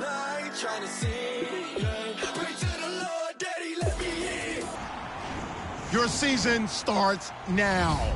I ain't trying to sing. Pray to the Lord, Daddy, let me in. Your season starts now.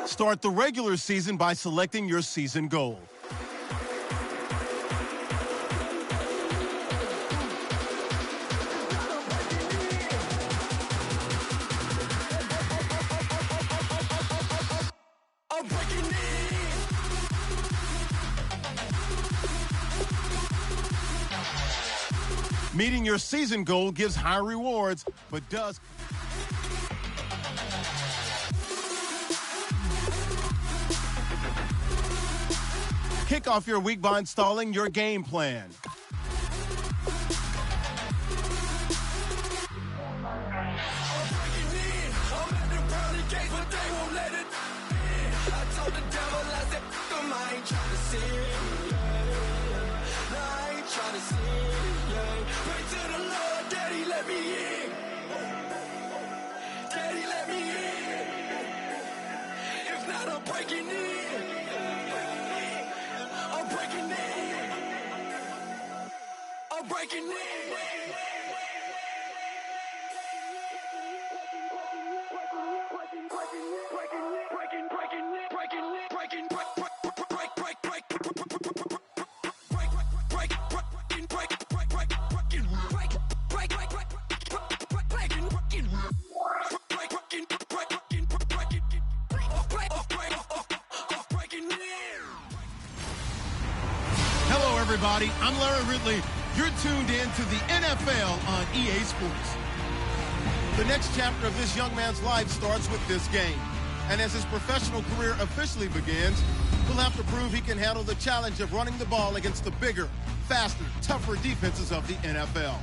Start the regular season by selecting your season goal. Meeting your season goal gives high rewards, but does kick off your week by installing your game plan. Hello, everybody. I'm Larry Ridley. You're tuned in to the NFL on EA Sports. The next chapter of this young man's life starts with this game. And as his professional career officially begins, he'll have to prove he can handle the challenge of running the ball against the bigger, faster, tougher defenses of the NFL.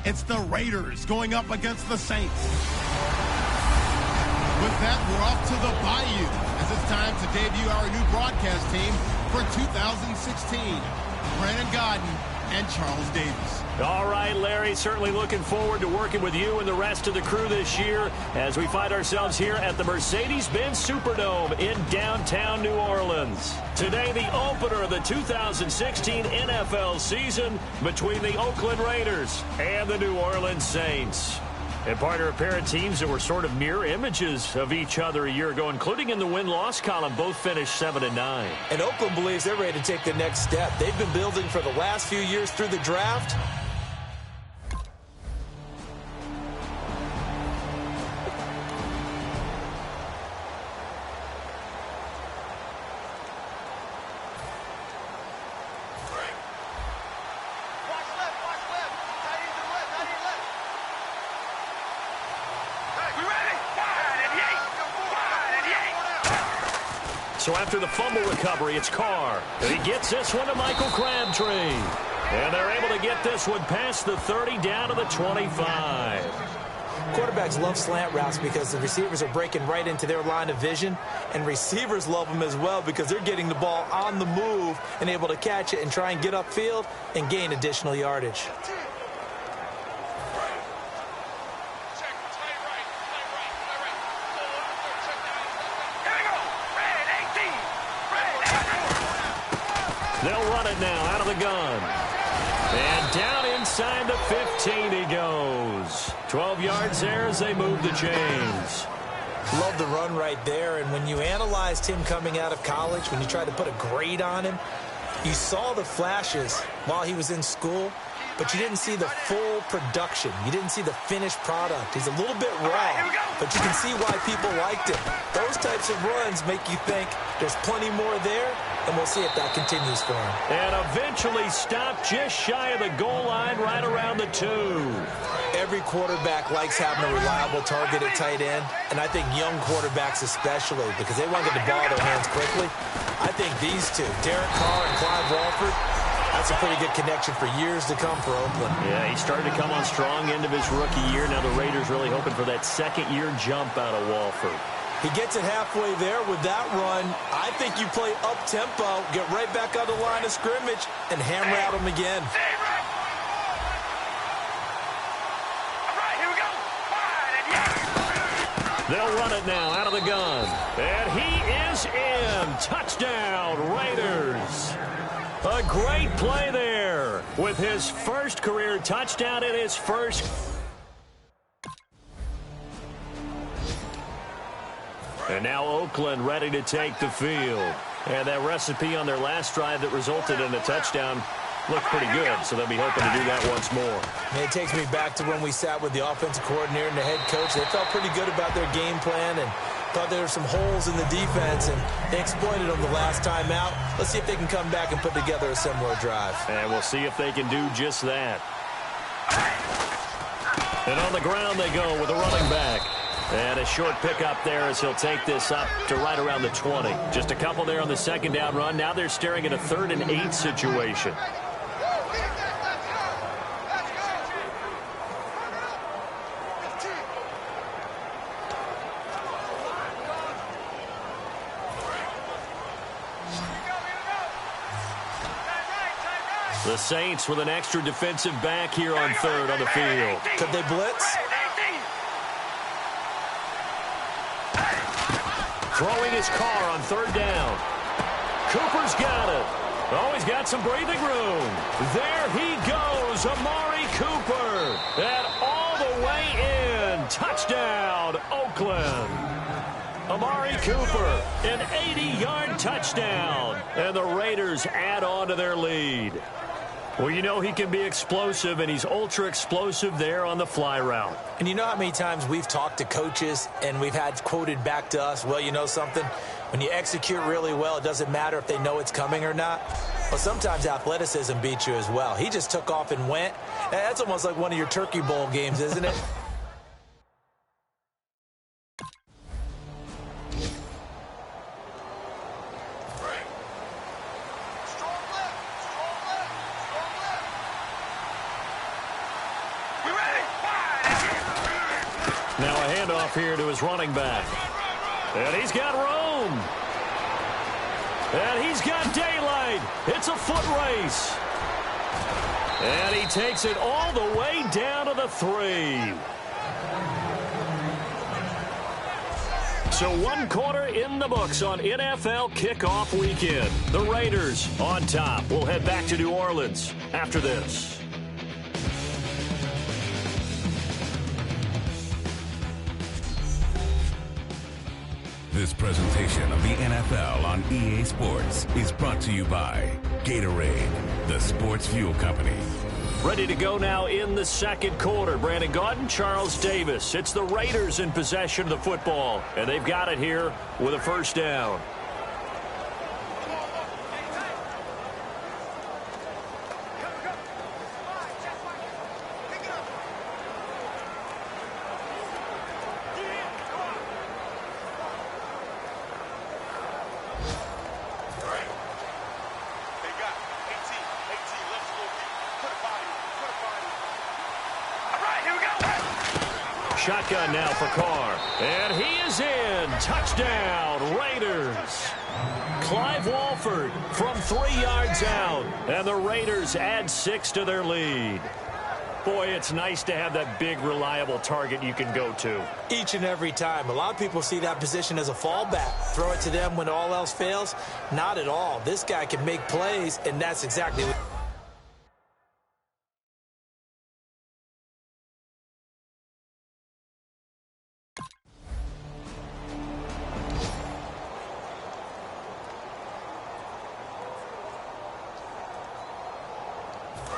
It's the Raiders going up against the Saints. With that, we're off to the Bayou as it's time to debut our new broadcast team for 2016. Brandon Godden and Charles Davis. All right, Larry, certainly looking forward to working with you and the rest of the crew this year as we find ourselves here at the Mercedes-Benz Superdome in downtown New Orleans. Today, the opener of the 2016 NFL season between the Oakland Raiders and the New Orleans Saints. And partner, a pair of teams that were sort of mirror images of each other a year ago, including in the win-loss column, both finished 7-9. And Oakland believes they're ready to take the next step. They've been building for the last few years through the draft. So after the fumble recovery, it's Carr. He gets this one to Michael Crabtree. And they're able to get this one past the 30 down to the 25. Quarterbacks love slant routes because the receivers are breaking right into their line of vision. And receivers love them as well because they're getting the ball on the move and able to catch it and try and get upfield and gain additional yardage. They'll run it now out of the gun. And down inside the 15 he goes. 12 yards there as they move the chains. Love the run right there. And when you analyzed him coming out of college, when you tried to put a grade on him, You saw the flashes while he was in school, but you didn't see the full production. You didn't see the finished product. He's a little bit raw, but you can see why people liked him. Those types of runs make you think there's plenty more there, and we'll see if that continues for him. And eventually stopped just shy of the goal line right around the 2. Every quarterback likes having a reliable target at tight end, and I think young quarterbacks especially, because they want to get the ball in their hands quickly. I think these two, Derek Carr and Clive Walford, that's a pretty good connection for years to come for Oakland. Yeah, he started to come on strong end of his rookie year. Now the Raiders really hoping for that second-year jump out of Walford. He gets it halfway there with that run. I think you play up-tempo, get right back on the line of scrimmage, and hammer at him again. They'll run it now out of the gun. And he is in. Touchdown, Raiders. A great play there with his first career touchdown in his first. And now Oakland ready to take the field. And that recipe on their last drive that resulted in a touchdown looked pretty good, so they'll be hoping to do that once more. And it takes me back to when we sat with the offensive coordinator and the head coach. They felt pretty good about their game plan and thought there were some holes in the defense, and they exploited them the last time out. Let's see if they can come back and put together a similar drive. And we'll see if they can do just that. And on the ground they go with a running back. And a short pickup there as he'll take this up to right around the 20. Just a couple there on the second down run. Now they're staring at a 3rd and 8 situation. The Saints with an extra defensive back here on 3rd on the field. Could they blitz? Throwing his car on 3rd down. Cooper's got it. Oh, he's got some breathing room. There he goes, Amari Cooper. And all the way in. Touchdown, Oakland. Amari Cooper, an 80-yard touchdown. And the Raiders add on to their lead. Well, you know he can be explosive, and he's ultra-explosive there on the fly route. And you know how many times we've talked to coaches and we've had quoted back to us, well, you know something? When you execute really well, it doesn't matter if they know it's coming or not. Well, sometimes athleticism beats you as well. He just took off and went. That's almost like one of your Turkey Bowl games, isn't it? Now a handoff here to his running back. And he's got room. And he's got daylight. It's a foot race. And he takes it all the way down to the 3. So 1 quarter in the books on NFL kickoff weekend. The Raiders on top. We'll head back to New Orleans after this. This presentation of the NFL on EA Sports is brought to you by Gatorade, the sports fuel company. Ready to go now in the second quarter. Brandon Gaudin, Charles Davis. It's the Raiders in possession of the football, and they've got it here with a first down. Shotgun now for Carr. And he is in. Touchdown, Raiders. Clive Walford from 3 yards out. And the Raiders add 6 to their lead. Boy, it's nice to have that big, reliable target you can go to. Each and every time. A lot of people see that position as a fallback. Throw it to them when all else fails. Not at all. This guy can make plays, and that's exactly what...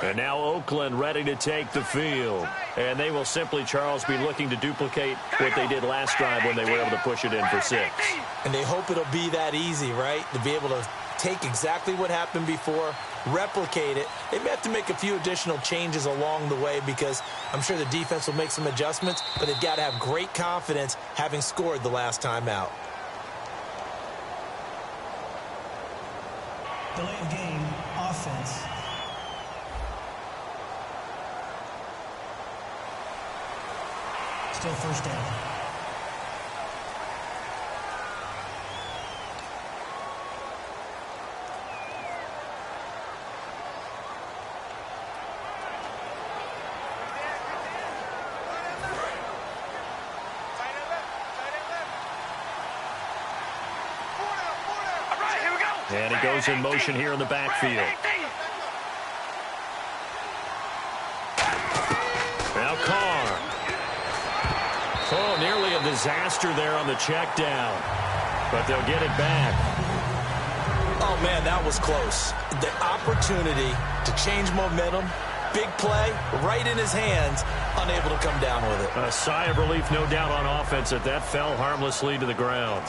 And now Oakland ready to take the field. And they will simply, Charles, be looking to duplicate what they did last drive when they were able to push it in for 6. And they hope it'll be that easy, right? To be able to take exactly what happened before, replicate it. They may have to make a few additional changes along the way because I'm sure the defense will make some adjustments, but they've got to have great confidence having scored the last time out. Delay of game, offense. Still first down. And he goes in motion here in the backfield. Now Carr. Oh, nearly a disaster there on the check down. But they'll get it back. Oh, man, that was close. The opportunity to change momentum, big play, right in his hands, unable to come down with it. A sigh of relief, no doubt, on offense that fell harmlessly to the ground.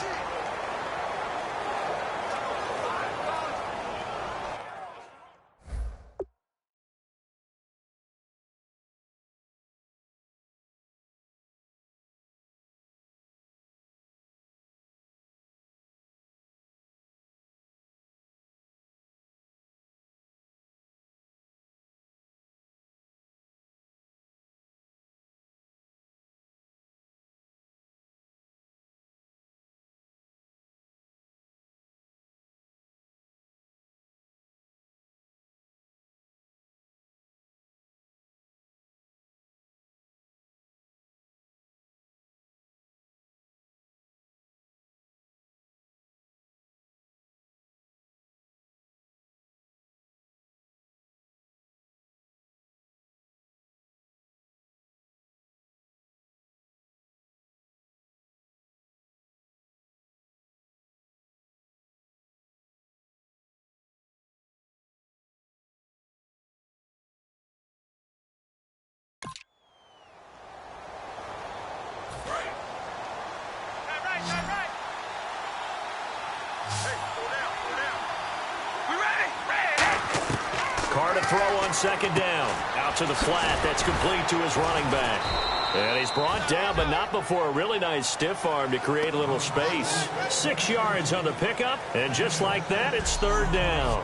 Carr to throw on second down. Out to the flat. That's complete to his running back. And he's brought down, but not before a really nice stiff arm to create a little space. 6 yards on the pickup, and just like that, it's third down.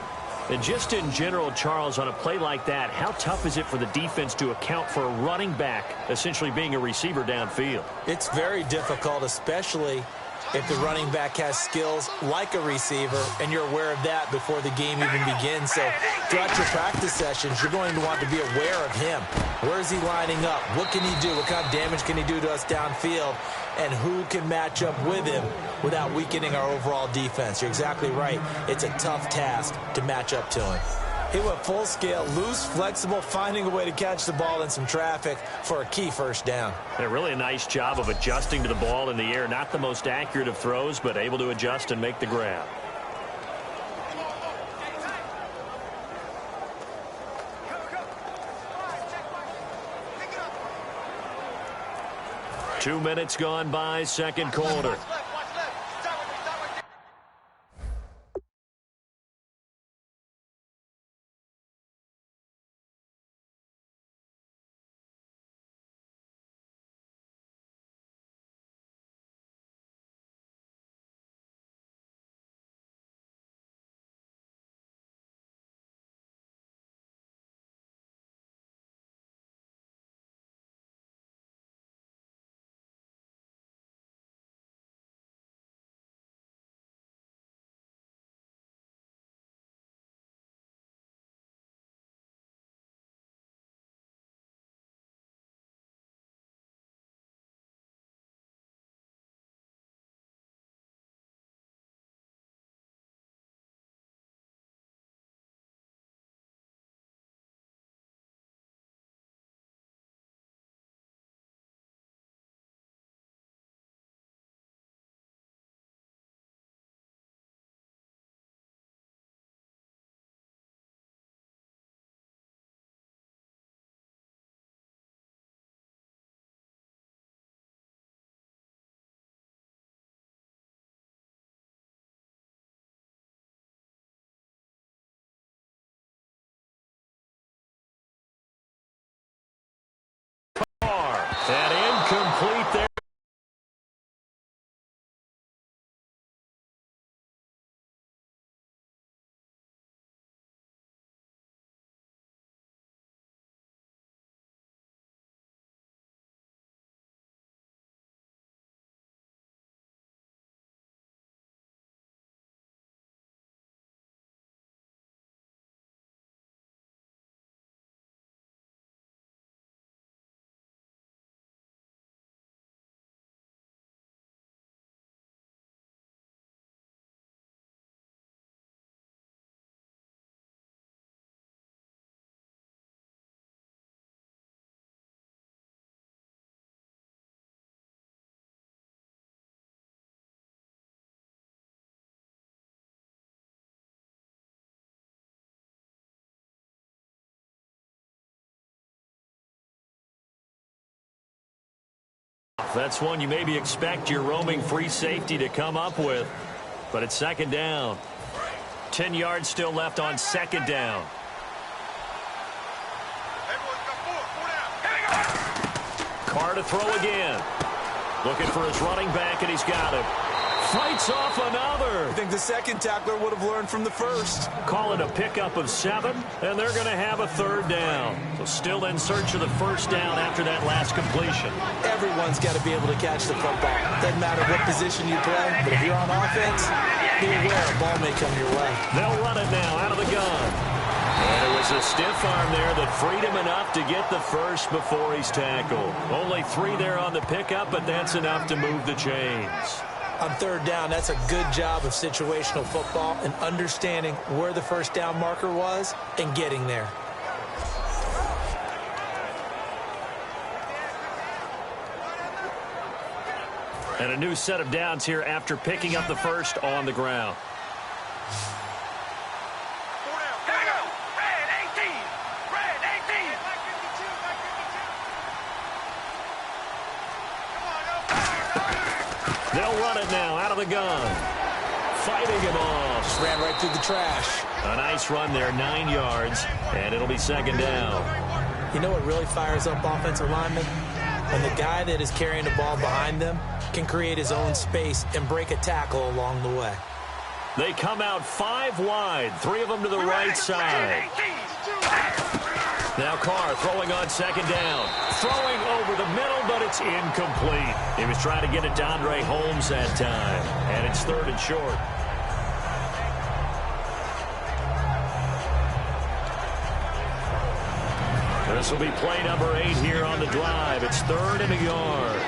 And just in general, Charles, on a play like that, how tough is it for the defense to account for a running back essentially being a receiver downfield? It's very difficult, especially if the running back has skills like a receiver, and you're aware of that before the game even begins. So throughout your practice sessions, you're going to want to be aware of him. Where is he lining up? What can he do? What kind of damage can he do to us downfield? And who can match up with him without weakening our overall defense? You're exactly right. It's a tough task to match up to him. He went full scale, loose, flexible, finding a way to catch the ball in some traffic for a key first down. Yeah, really a nice job of adjusting to the ball in the air. Not the most accurate of throws, but able to adjust and make the grab. Two minutes gone by, second quarter. That's one you maybe expect your roaming free safety to come up with. But it's second down. 10 yards still left on second down. Carr to throw again. Looking for his running back, and he's got him. Fights off another. I think the second tackler would have learned from the first. Call it a pickup of 7, and they're going to have a third down. So still in search of the first down after that last completion. Everyone's got to be able to catch the football. Doesn't matter what position you play, but if you're on offense, be aware a ball may come your way. They'll run it now out of the gun. And it was a stiff arm there that freed him enough to get the first before he's tackled. Only 3 there on the pickup, but that's enough to move the chains. On third down, that's a good job of situational football and understanding where the first down marker was and getting there. And a new set of downs here after picking up the first on the ground. They'll run it now out of the gun. Fighting him off. Just ran right through the trash. A nice run there, 9 yards, and it'll be second down. You know what really fires up offensive linemen? When the guy that is carrying the ball behind them can create his own space and break a tackle along the way. They come out 5 wide, 3 of them to the right side. Now Carr throwing on second down. Throwing over the middle, but it's incomplete. He was trying to get it to Andre Holmes that time, and it's third and short. This will be play number 8 here on the drive. It's 3rd and a yard.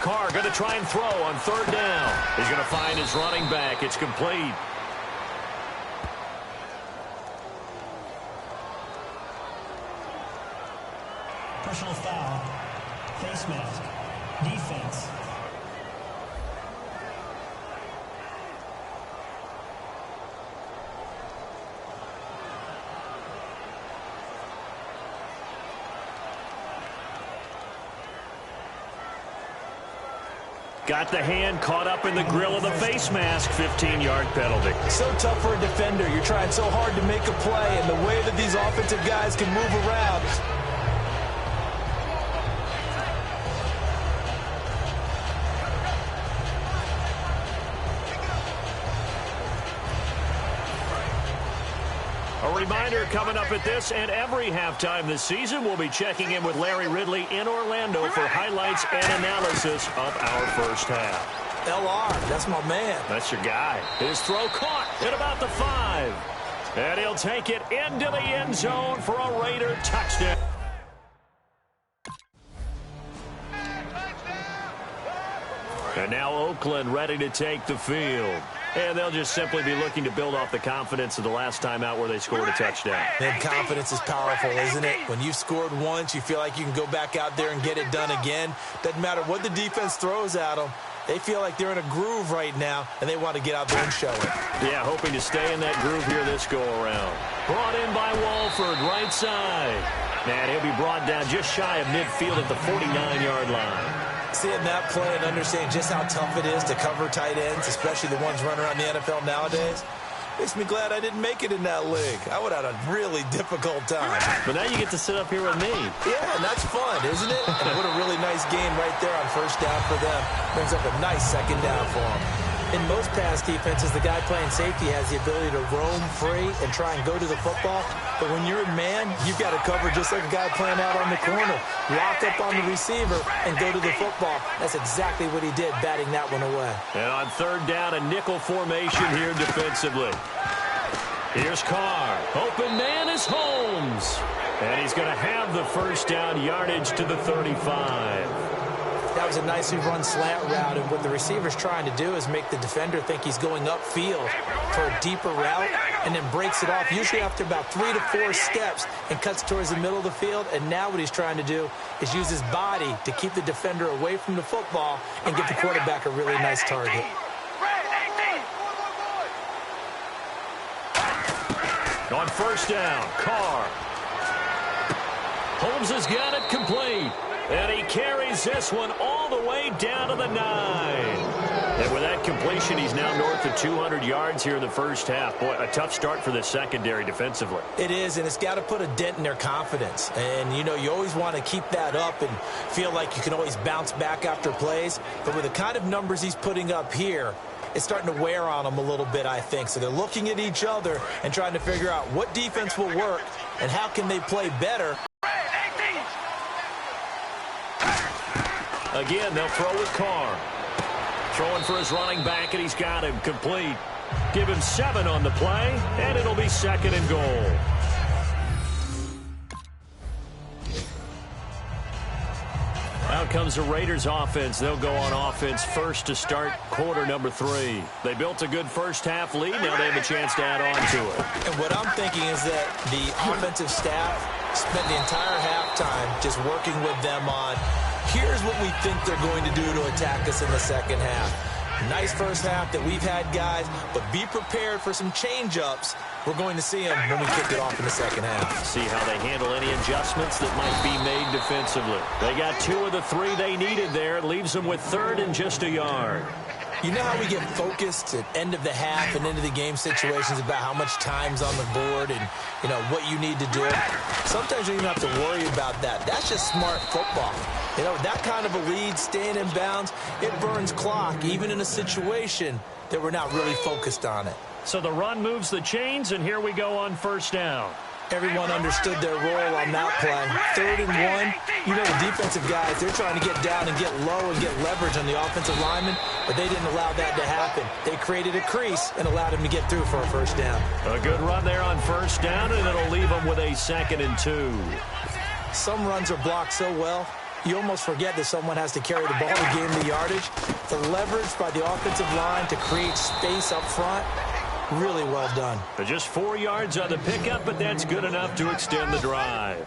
Carr going to try and throw on 3rd down. He's going to find his running back. It's complete. Personal foul. Face mask. Defense. Got the hand caught up in the grill of the face mask. 15-yard penalty. So tough for a defender. You're trying so hard to make a play, and the way that these offensive guys can move around. A reminder coming up at this and every halftime this season, we'll be checking in with Larry Ridley in Orlando for highlights and analysis of our first half. LR, that's my man. That's your guy. His throw caught at about the 5. And he'll take it into the end zone for a Raider touchdown. And now Oakland ready to take the field. And they'll just simply be looking to build off the confidence of the last time out where they scored a touchdown. And confidence is powerful, isn't it? When you've scored once, you feel like you can go back out there and get it done again. Doesn't matter what the defense throws at them. They feel like they're in a groove right now, and they want to get out there and show it. Yeah, hoping to stay in that groove here this go-around. Brought in by Walford, right side. And he'll be brought down just shy of midfield at the 49-yard line. Seeing that play and understanding just how tough it is to cover tight ends, especially the ones running around the NFL nowadays, makes me glad I didn't make it in that league. I would have had a really difficult time. But now you get to sit up here with me. Yeah, and that's fun, isn't it? And what a really nice game right there on first down for them. Brings up a nice second down for them. In most pass defenses, the guy playing safety has the ability to roam free and try and go to the football. But when you're in man, you've got to cover just like a guy playing out on the corner. Lock up on the receiver and go to the football. That's exactly what he did, batting that one away. And on third down, a nickel formation here defensively. Here's Carr. Open man is Holmes. And he's going to have the first down, yardage to the 35. That was a nicely run slant route, and what the receiver's trying to do is make the defender think he's going upfield for a deeper route, and then breaks it off, usually after about 3 to 4 steps, and cuts towards the middle of the field. And now what he's trying to do is use his body to keep the defender away from the football and give the quarterback a really nice target. On first down, Carr. Holmes has got it complete. And he carries this one all the way down to the 9. And with that completion, he's now north of 200 yards here in the first half. Boy, a tough start for the secondary defensively. It is, and it's got to put a dent in their confidence. And, you know, you always want to keep that up and feel like you can always bounce back after plays. But with the kind of numbers he's putting up here, it's starting to wear on them a little bit, I think. So they're looking at each other and trying to figure out what defense will work and how can they play better. Again, they'll throw with Carr. Throwing for his running back, and he's got him complete. Give him 7 on the play, and it'll be 2nd and goal. Out comes the Raiders offense. They'll go on offense first to start quarter number 3. They built a good first half lead. Now they have a chance to add on to it. And what I'm thinking is that the offensive staff spent the entire halftime just working with them on, here's what we think they're going to do to attack us in the second half. Nice first half that we've had, guys, but be prepared for some change-ups. We're going to see them when we kick it off in the second half. See how they handle any adjustments that might be made defensively. They got 2 of the 3 they needed there. It leaves them with 3rd and just a yard. You know how we get focused at end of the half and into the game situations about how much time's on the board and, you know, what you need to do? Sometimes you don't even have to worry about that. That's just smart football. You know, that kind of a lead, staying in bounds, it burns clock, even in a situation that we're not really focused on it. So the run moves the chains, and here we go on first down. Everyone understood their role on that play. 3rd and 1. You know, the defensive guys, they're trying to get down and get low and get leverage on the offensive lineman, but they didn't allow that to happen. They created a crease and allowed him to get through for a first down. A good run there on first down, and it'll leave them with a 2nd and 2. Some runs are blocked so well, you almost forget that someone has to carry the ball to gain the yardage. The leverage by the offensive line to create space up front, really well done. Just 4 yards on the pickup, but that's good enough to extend the drive.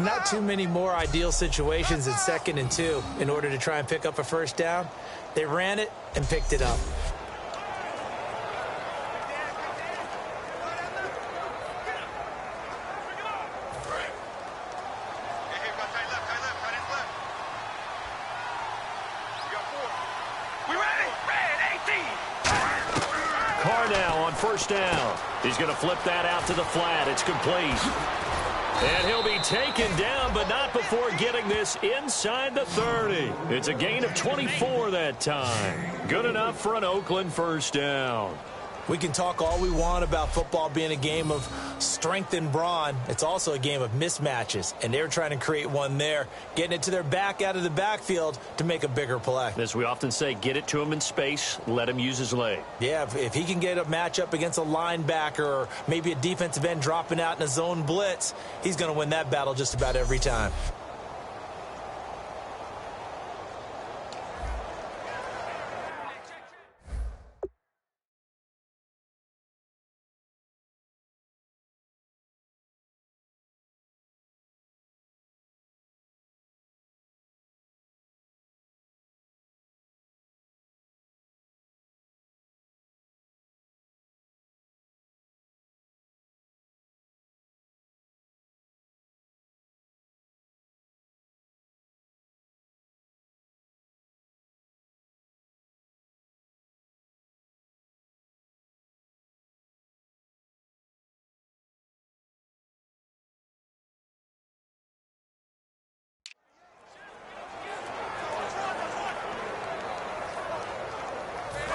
Not too many more ideal situations in 2nd and 2 in order to try and pick up a first down. They ran it and picked it up. First down. He's going to flip that out to the flat. It's complete. And he'll be taken down, but not before getting this inside the 30. It's a gain of 24 that time. Good enough for an Oakland first down. We can talk all we want about football being a game of strength and brawn. It's also a game of mismatches, and they're trying to create one there, getting it to their back out of the backfield to make a bigger play. As we often say, get it to him in space, let him use his leg. Yeah, if he can get a matchup against a linebacker or maybe a defensive end dropping out in a zone blitz, he's going to win that battle just about every time.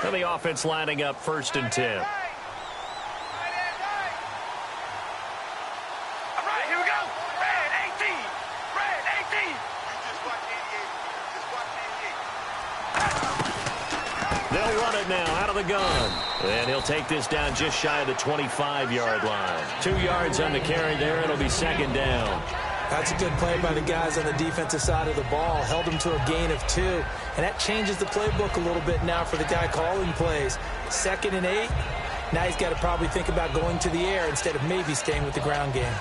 And the offense lining up 1st and 10. All right, here we go. Red 18. Red 18. You just watch 88. They'll run it now out of the gun. And he'll take this down just shy of the 25-yard line. 2 yards on the carry there. It'll be 2nd down. That's a good play by the guys on the defensive side of the ball. Held them to a gain of 2. And that changes the playbook a little bit now for the guy calling plays. 2nd and 8. Now he's got to probably think about going to the air instead of maybe staying with the ground game.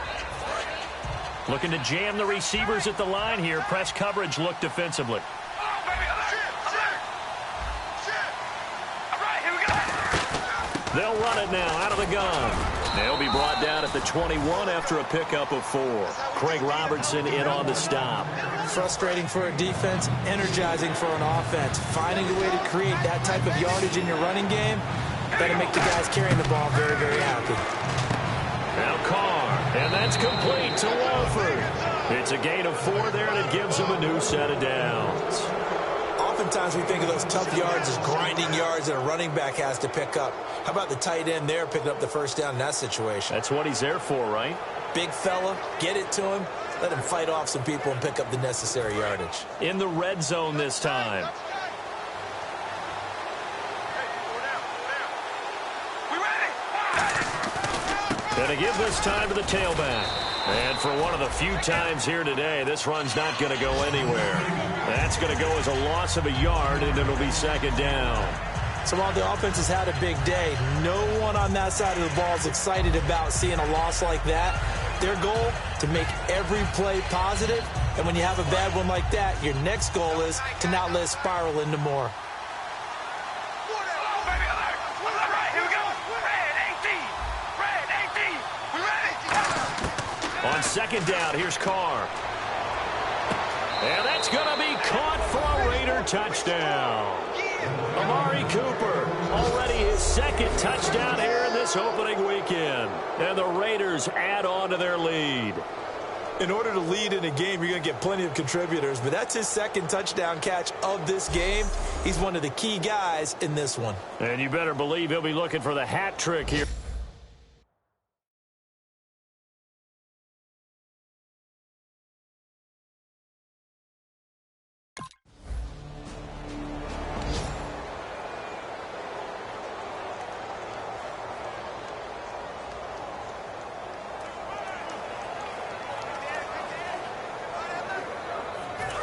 Looking to jam the receivers at the line here. Press coverage look defensively. They'll run it now out of the gun. They'll be brought down at the 21 after a pickup of 4. Craig Robertson in on the stop. Frustrating for a defense, energizing for an offense. Finding a way to create that type of yardage in your running game, that'll make the guys carrying the ball very, very happy. Now Carr, and that's complete to Wolford. It's a gain of 4 there, and it gives him a new set of downs. Oftentimes we think of those tough yards as grinding yards that a running back has to pick up. How about the tight end there picking up the first down in that situation? That's what he's there for, right? Big fella, get it to him, let him fight off some people and pick up the necessary yardage. In the red zone this time. Gonna give this time to the tailback. And for one of the few times here today, this run's not going to go anywhere. That's going to go as a loss of a yard, and it'll be second down. So while the offense has had a big day, no one on that side of the ball is excited about seeing a loss like that. Their goal, to make every play positive. And when you have a bad one like that, your next goal is to not let it spiral into more. On second down, here's Carr. And that's going to be caught for a Raider touchdown. Amari Cooper, already his second touchdown here in this opening weekend. And the Raiders add on to their lead. In order to lead in a game, you're going to get plenty of contributors, but that's his second touchdown catch of this game. He's one of the key guys in this one. And you better believe he'll be looking for the hat trick here.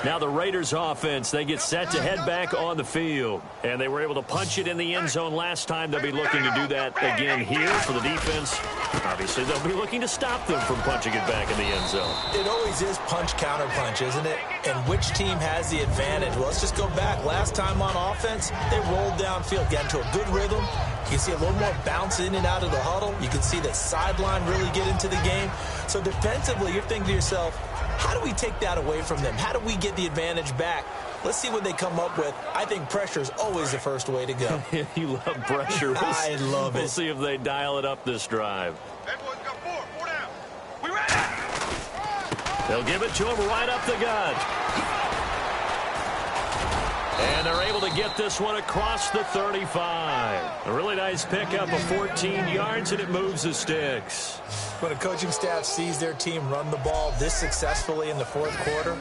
Now the Raiders offense, they get set to head back on the field. And they were able to punch it in the end zone last time. They'll be looking to do that again here for the defense. Obviously, they'll be looking to stop them from punching it back in the end zone. It always is punch-counter-punch, isn't it? And which team has the advantage? Well, let's just go back. Last time on offense, they rolled downfield, got into a good rhythm. You can see a little more bounce in and out of the huddle. You can see the sideline really get into the game. So defensively, you're thinking to yourself, how do we take that away from them? How do we get the advantage back? Let's see what they come up with. I think pressure is always the first way to go. You love pressure. I love it. We'll see if they dial it up this drive. Everyone's got 4 down. We ready? They'll give it to him right up the gut. And they're able to get this one across the 35. A really nice pickup of 14 yards, and it moves the sticks. When a coaching staff sees their team run the ball this successfully in the fourth quarter,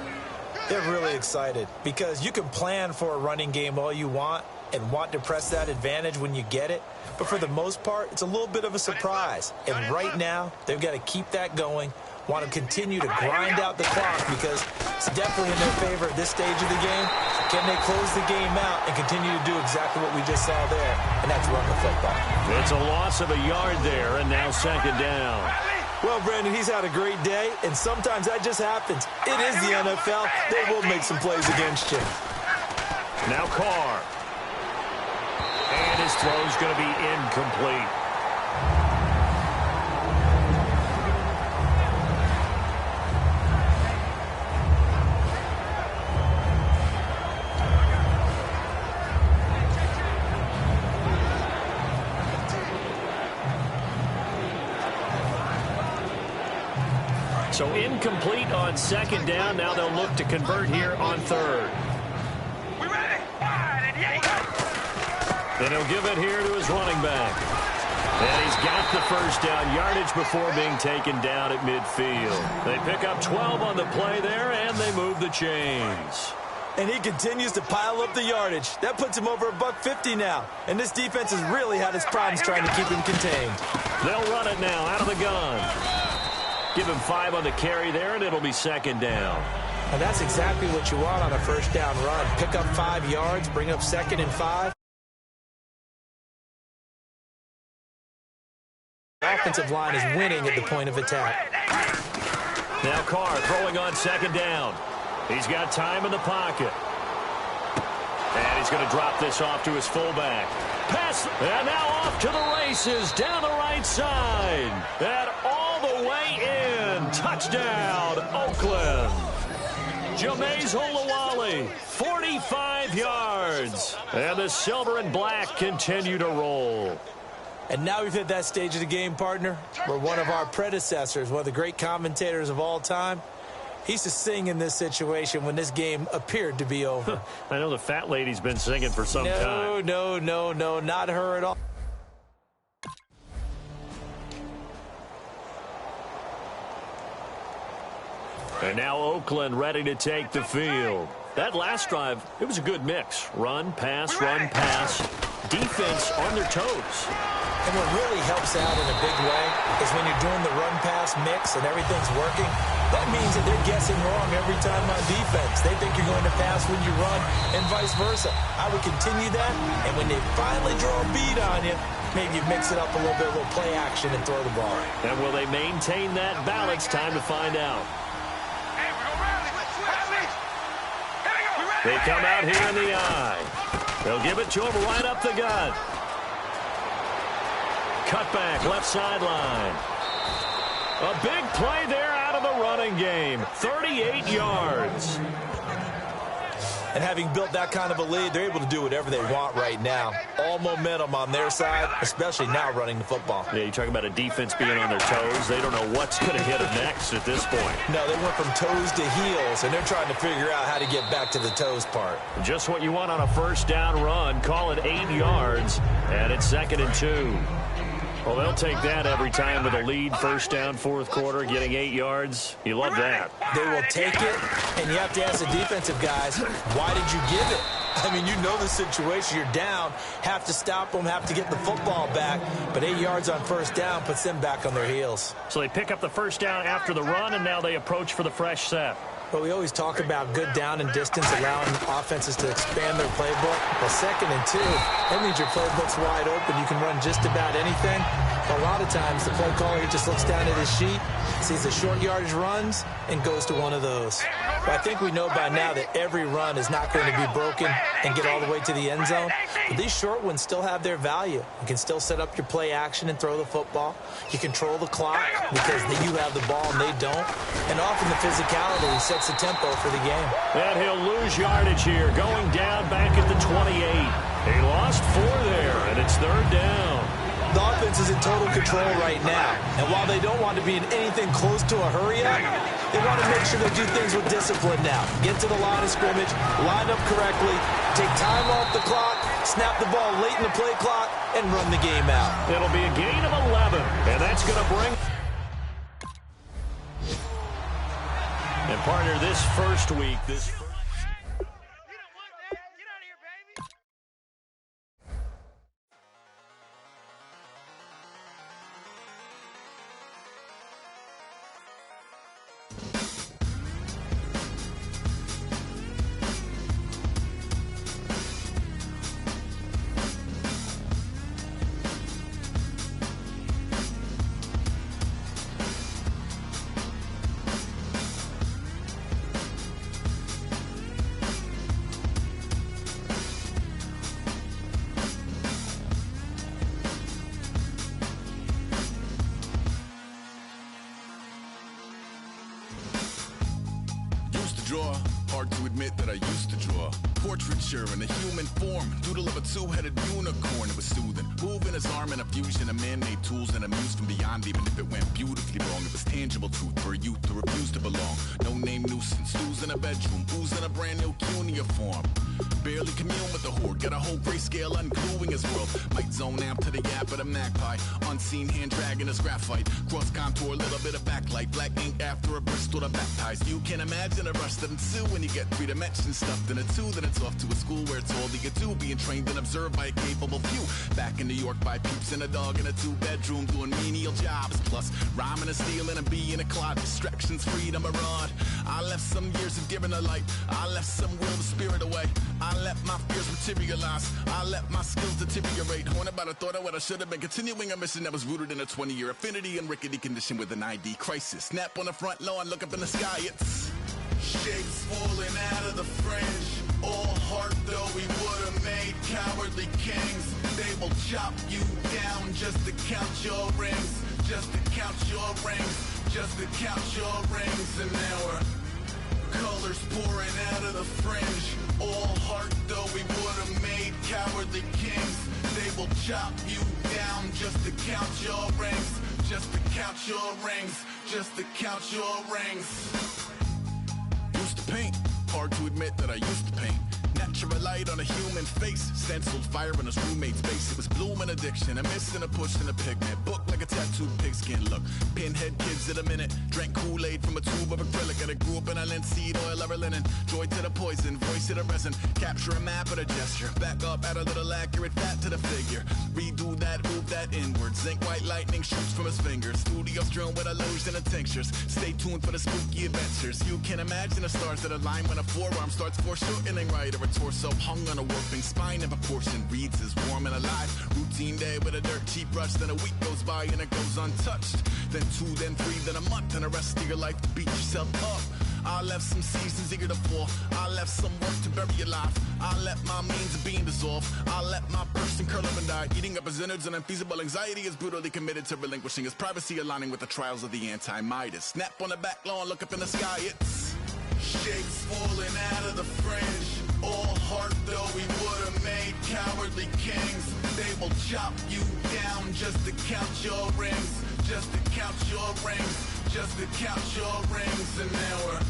they're really excited because you can plan for a running game all you want and want to press that advantage when you get it. But for the most part, it's a little bit of a surprise. And right now, they've got to keep that going, want to continue to grind out the clock because it's definitely in their favor at this stage of the game. Can they close the game out and continue to do exactly what we just saw there? And that's run the football. It's a loss of a yard there, and now second down. Well, Brandon, he's had a great day, and sometimes that just happens. It is the NFL. They will make some plays against you. Now Carr. And his throw's going to be incomplete. So incomplete on second down. Now they'll look to convert here on third. We ready? Then he'll give it here to his running back. And he's got the first down yardage before being taken down at midfield. They pick up 12 on the play there, and they move the chains. And he continues to pile up the yardage. That puts him over $150 now. And this defense has really had its problems trying to keep him contained. They'll run it now out of the gun. Give him 5 on the carry there, and it'll be second down. And that's exactly what you want on a first down run. Pick up 5 yards, bring up 2nd and 5. The offensive line is winning at the point of attack. Now Carr throwing on second down. He's got time in the pocket. And he's going to drop this off to his fullback. Pass, and now off to the races down the right side. And all the way in. Touchdown, Oakland. Jameis Olawale, 45 yards. And the silver and black continue to roll. And now we've hit that stage of the game, partner, where one of our predecessors, one of the great commentators of all time, he used to sing in this situation when this game appeared to be over. I know the fat lady's been singing for some time. No, not her at all. And now Oakland ready to take the field. That last drive, it was a good mix. Run, pass, defense on their toes. And what really helps out in a big way is when you're doing the run-pass mix and everything's working, that means that they're guessing wrong every time on defense. They think you're going to pass when you run and vice versa. I would continue that, and when they finally draw a bead on you, maybe you mix it up a little bit, a little play action and throw the ball. And will they maintain that balance? Time to find out. They come out here in the eye. They'll give it to him right up the gut. Cutback, left sideline. A big play there out of the running game. 38 yards. And having built that kind of a lead, they're able to do whatever they want right now. All momentum on their side, especially now running the football. Yeah, you talk about a defense being on their toes. They don't know what's going to hit them next at this point. No, they went from toes to heels, and they're trying to figure out how to get back to the toes part. Just what you want on a first down run. Call it 8 yards, and it's 2nd and 2. Well, they'll take that every time with a lead, first down, fourth quarter, getting 8 yards. You love that. They will take it, and you have to ask the defensive guys, why did you give it? I mean, you know the situation. You're down, have to stop them, have to get the football back, but 8 yards on first down puts them back on their heels. So they pick up the first down after the run, and now they approach for the fresh set. But we always talk about good down and distance, allowing offenses to expand their playbook. Well, 2nd and 2, that means your playbook's wide open. You can run just about anything. But a lot of times, the play caller just looks down at his sheet, sees the short yardage runs, and goes to one of those. But I think we know by now that every run is not going to be broken and get all the way to the end zone. But these short ones still have their value. You can still set up your play action and throw the football. You control the clock because you have the ball and they don't. And often the physicality sets the tempo for the game. And he'll lose yardage here, going down back at the 28. He lost 4 there, and it's 3rd down. The offense is in total control right now. And while they don't want to be in anything close to a hurry-up, they want to make sure they do things with discipline now. Get to the line of scrimmage, line up correctly, take time off the clock, snap the ball late in the play clock, and run the game out. It'll be a gain of 11, and that's going to bring... And partner, this first week, draw. Hard to admit that I used to draw. Portraiture in a human form. Doodle of a two-headed unicorn. It was soothing. Moving his arm in a fusion of man-made tools and amused from beyond. Even if it went beautifully wrong, it was tangible truth for a youth who refused to belong. No name nuisance. Who's in a bedroom? Who's in a brand new cuneiform? Barely commune with the horde. Got a whole grayscale ungluing his world. Might zone amp to the yap of the magpie. Unseen hand dragging his graphite. Cross contour, little bit of backlight. Black ink after a Bristol to baptize. You can imagine a rush that ensue when you get 3 dimensions stuffed in a 2. Then it's off to a school where it's all you get to. Being trained and observed by a capable few. Back in New York by peeps and a dog in a 2-bedroom doing menial jobs. Plus rhyming and stealing and being a clot. Distractions, freedom, a rod. I left some years of giving a light. I left some will the spirit away. I let my fears materialize. I let my skills deteriorate. Haunted by the thought of what I should have been. Continuing a mission that was rooted in a 20-year affinity and rickety condition with an ID crisis. Snap on the front lawn, look up in the sky. It's Shapes falling out of the fringe. All heart though we would've made cowardly kings. They will chop you down just to count your rings. Just to count your rings. Just to count your rings. And now we're colors pouring out of the fringe. All heart though we would've made cowardly kings. They will chop you down just to count your rings. Just to count your rings. Just to count your rings. Used to paint, hard to admit that I used to paint. Natural light on a human face, stenciled fire in his roommate's face. It was bloom and addiction, a miss and a push and a pigment. Book like a tattooed pigskin look. Pinhead kids at a minute, drank Kool-Aid from a tube of acrylic. And I grew up in a linseed oil or a linen. Joy to the poison, voice to the resin. Capture a map of a gesture. Back up, add a little accurate fat to the figure. Redo that, move that inward. Zinc white lightning shoots from his fingers. Studio strewn with illusion and tinctures. Stay tuned for the spooky adventures. You can imagine the stars that align when a forearm starts foreshortening right or a torso hung on a warping spine of a portion reads as warm and alive. Routine day with a dirt cheap rush, then a week goes by and it goes untouched. Then 2, then 3, then a month, and the rest of your life to beat yourself up. I left some seasons eager to fall. I left some work to bury your life. I let my means of being dissolve. I let my person curl up and die. Eating up his innards and unfeasible anxiety is brutally committed to relinquishing his privacy, aligning with the trials of the anti-Midas. Snap on the back lawn, look up in the sky, it's shapes falling out of the fringe. All heart though we would've made cowardly kings. They will chop you down just to count your rings. Just to count your rings. Just to count your rings. And now we're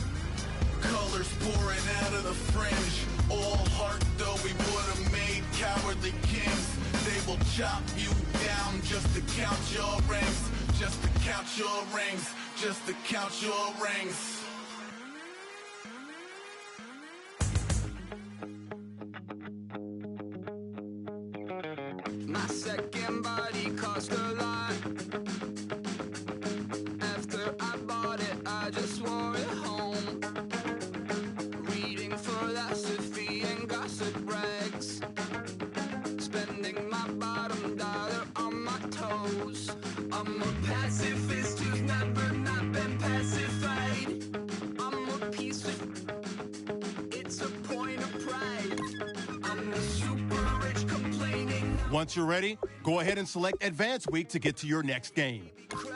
colors pouring out of the fringe. All heart though we would've made cowardly kings. They will chop you down just to count your rings. Just to count your rings. Just to count your rings. My second body cost a lot. After I bought it, I just wore it home. Reading philosophy and gossip rags. Spending my bottom dollar on my toes. I'm a pacifist who's never not been pacified. I'm a piece of... It's a point of pride. I'm the super rich complaining. Once you're ready, go ahead and select Advance Week to get to your next game. Cry,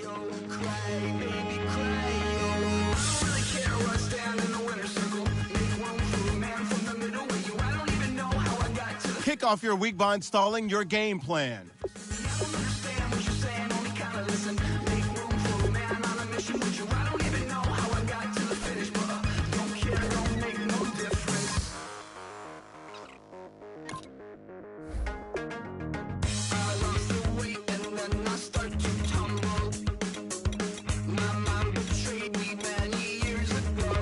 oh, cry, baby, cry, oh. I don't really care what's down in the winner's circle. Make room for a man from the middle with you. I don't even know how I got to the... Kick off your week by installing your game plan. I don't understand what you're saying, only kind of listen. Make room for a man on a mission with you. I don't even know how I got to the finish, but don't care, don't make no difference. I lost the weight and then I start to tumble. My mind betrayed me many years ago.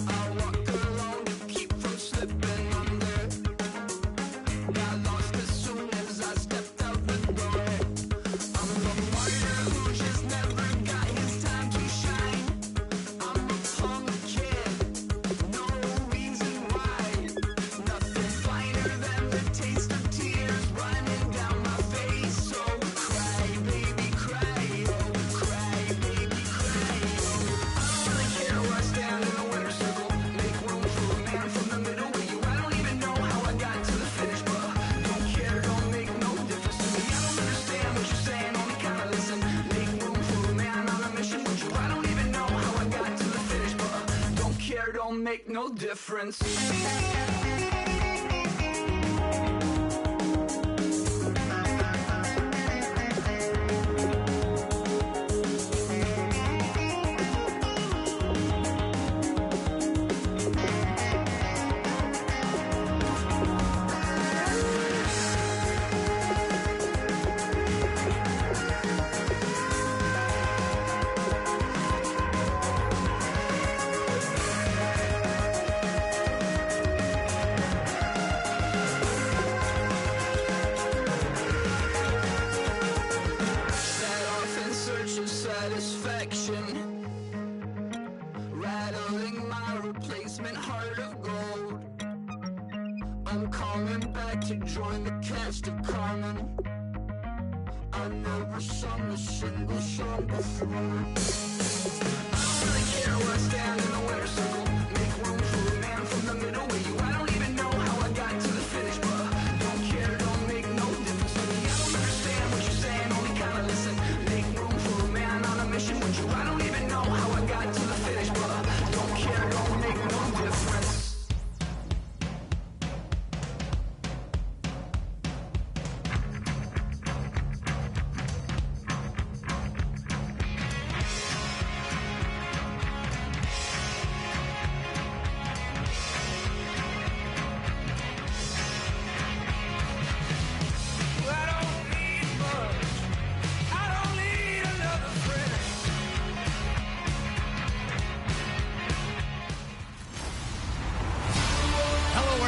I walk alone to keep from slipping under. Got lost as soon as I stepped out the door. I'm a martyr who just never got his time to shine. I'm a punk kid, no reason why. Nothing finer than the taste of tears running down my face. So cry, baby, cry, oh, cry, baby, cry, oh. I don't really care what's down in the winner's circle. Make room for a man from the middle with you. I don't even know how I got to the finish, but don't care, don't make no difference to me. I don't understand what you're saying, only kind of listen. Make room for a man on a mission with you. I don't even know how I got to the finish, but don't care, don't make no difference. Set off in search of satisfaction, rattling my replacement heart of gold. I'm coming back to join the cast of Carmen. I never sung a single song before. I don't really care what's down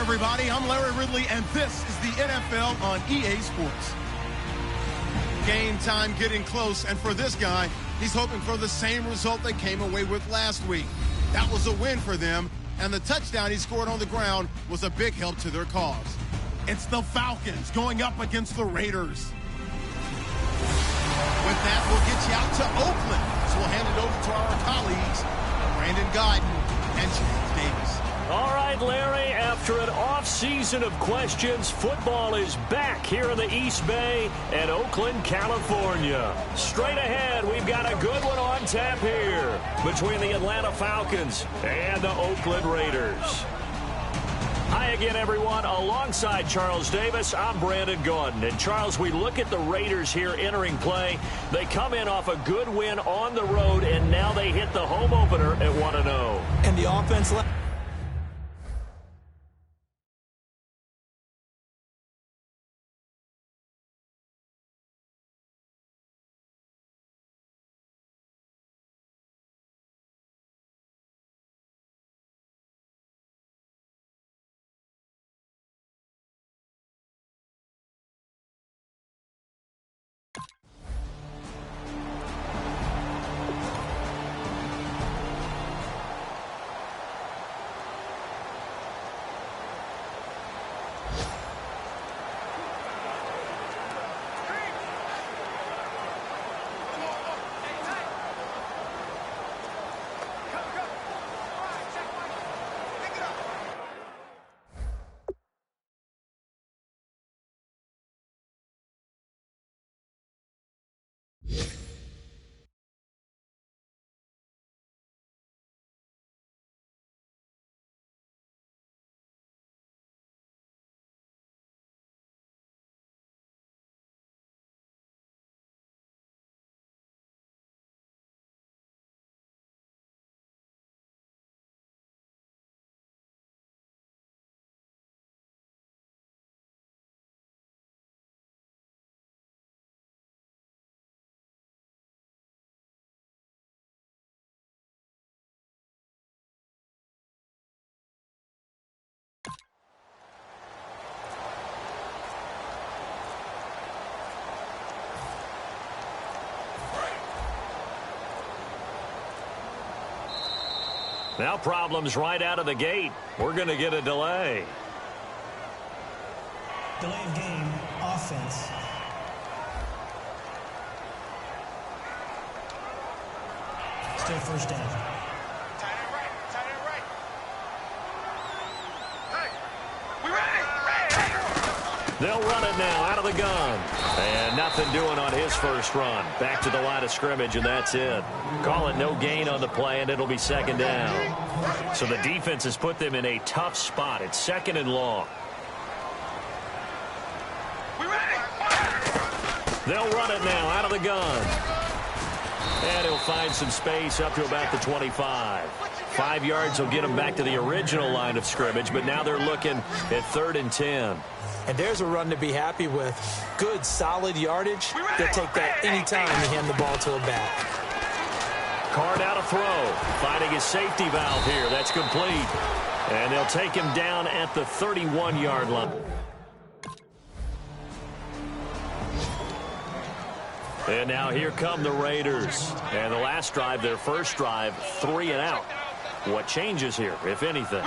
everybody. I'm Larry Ridley, and this is the NFL on EA Sports. Game time getting close, and for this guy, he's hoping for the same result they came away with last week. That was a win for them, and the touchdown he scored on the ground was a big help to their cause. It's the Falcons going up against the Raiders. With that, we'll get you out to Oakland. So we'll hand it over to our colleagues, Brandon Guyton and James Davis. All right, Larry, after an off-season of questions, football is back here in the East Bay and Oakland, California. Straight ahead, we've got a good one on tap here between the Atlanta Falcons and the Oakland Raiders. Hi again, everyone. Alongside Charles Davis, I'm Brandon Guyton. And, Charles, we look at the Raiders here entering play. They come in off a good win on the road, and now they hit the home opener at 1-0. And the offense left. Now problems right out of the gate. We're going to get a delay. Delay of game, offense. Still first down. Tight end right. Tight end right. Hey, we ready? They'll run it now out of the gun. And nothing doing on his first run. Back to the line of scrimmage, and that's it. Call it no gain on the play, and it'll be second down. So the defense has put them in a tough spot. It's second and long. We ready? They'll run it now out of the gun. And he'll find some space up to about the 25. 5 yards will get him back to the original line of scrimmage, but now they're looking at 3rd and 10. And there's a run to be happy with. Good, solid yardage. They'll take that anytime you hand the ball to a back. Card out a throw. Finding his safety valve here. That's complete. And they'll take him down at the 31-yard line. And now here come the Raiders. And the last drive, their first drive, 3 and out. What changes here, if anything?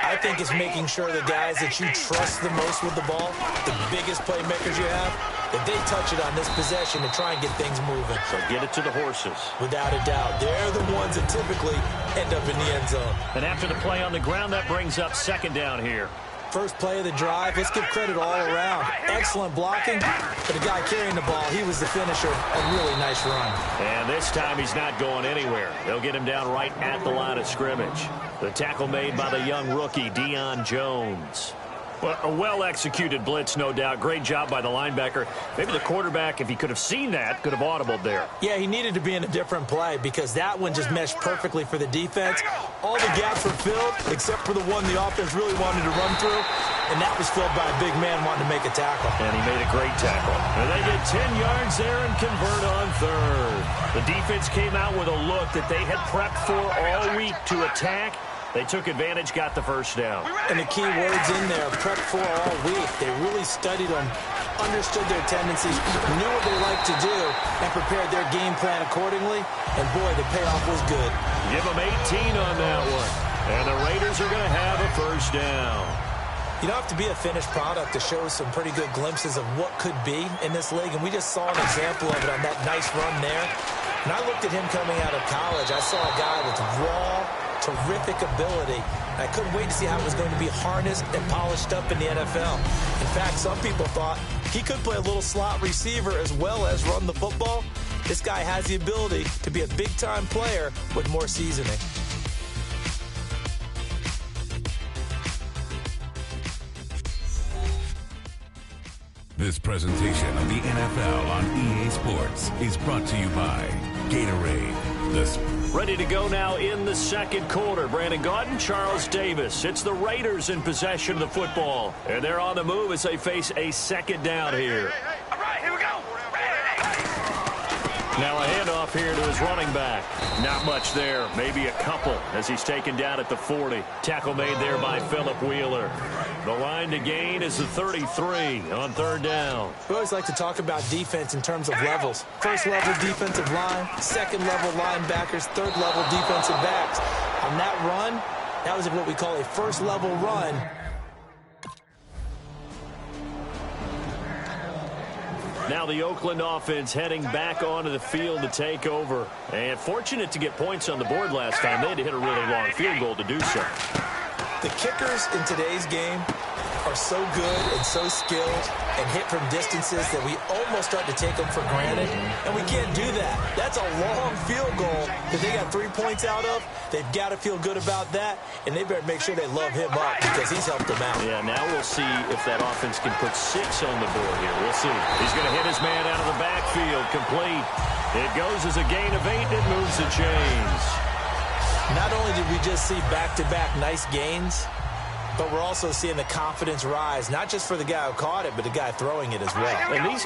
I think it's making sure the guys that you trust the most with the ball, the biggest playmakers you have, that they touch it on this possession to try and get things moving. So get it to the horses. Without a doubt. They're the ones that typically end up in the end zone. And after the play on the ground, that brings up second down here. First play of the drive, let's give credit all around. Excellent blocking, but the guy carrying the ball, he was the finisher. A really nice run. And this time he's not going anywhere. They'll get him down right at the line of scrimmage. The tackle made by the young rookie, Deion Jones. Well, a well-executed blitz, no doubt. Great job by the linebacker. Maybe the quarterback, if he could have seen that, could have audibled there. Yeah, he needed to be in a different play because that one just meshed perfectly for the defense. All the gaps were filled except for the one the offense really wanted to run through, and that was filled by a big man wanting to make a tackle. And he made a great tackle. And they get 10 yards there and convert on third. The defense came out with a look that they had prepped for all week to attack, They took advantage, got the first down. And the key words in there, prep for all week. They really studied them, understood their tendencies, knew what they like to do, and prepared their game plan accordingly. And, boy, the payoff was good. Give them 18 on that one. And the Raiders are going to have a first down. You don't have to be a finished product to show some pretty good glimpses of what could be in this league, and we just saw an example of it on that nice run there. When I looked at him coming out of college, I saw a guy with raw, terrific ability. And I couldn't wait to see how it was going to be harnessed and polished up in the NFL. In fact, some people thought he could play a little slot receiver as well as run the football. This guy has the ability to be a big-time player with more seasoning. This presentation of the NFL on EA Sports is brought to you by Gatorade. Ready to go now in the second quarter. Brandon Gaudin, Charles Davis. It's the Raiders in possession of the football. And they're on the move as they face a second down here. All right, here we go. Now a handoff here to his running back. Not much there, maybe a couple as he's taken down at the 40. Tackle made there by Phillip Wheeler. The line to gain is the 33 on third down. We always like to talk about defense in terms of levels. First level defensive line, second level linebackers, third level defensive backs. On that run, that was what we call a first level run. Now the Oakland offense heading back onto the field to take over. And fortunate to get points on the board last time. They had to hit a really long field goal to do so. The kickers in today's game are so good and so skilled and hit from distances that we almost start to take them for granted, and we can't do that. That's a long field goal that they got 3 points out of. They've got to feel good about that, and they better make sure they love him up because he's helped them out. Yeah, now we'll see if that offense can put 6 on the board here. We'll see. He's going to hit his man out of the backfield, complete. It goes as a gain of 8, and it moves the chains. Not only did we just see back-to-back nice gains, but we're also seeing the confidence rise, not just for the guy who caught it, but the guy throwing it as well. And these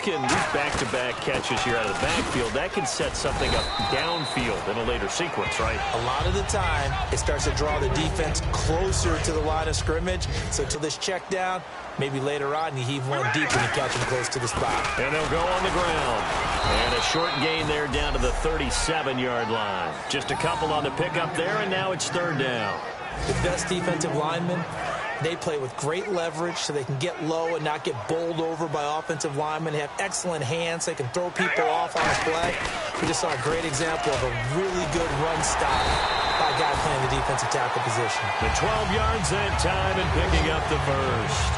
back-to-back catches here out of the backfield, that can set something up downfield in a later sequence, right? A lot of the time, it starts to draw the defense closer to the line of scrimmage. So to this check down, maybe later on you heave one deep and you catch him close to the spot. And they'll go on the ground. And a short gain there down to the 37-yard line. Just a couple on the pickup there, and now it's third down. The best defensive linemen, they play with great leverage so they can get low and not get bowled over by offensive linemen. They have excellent hands. They can throw people off on a play. We just saw a great example of a really good run stop by a guy playing the defensive tackle position. The 12 yards that time and picking up the first.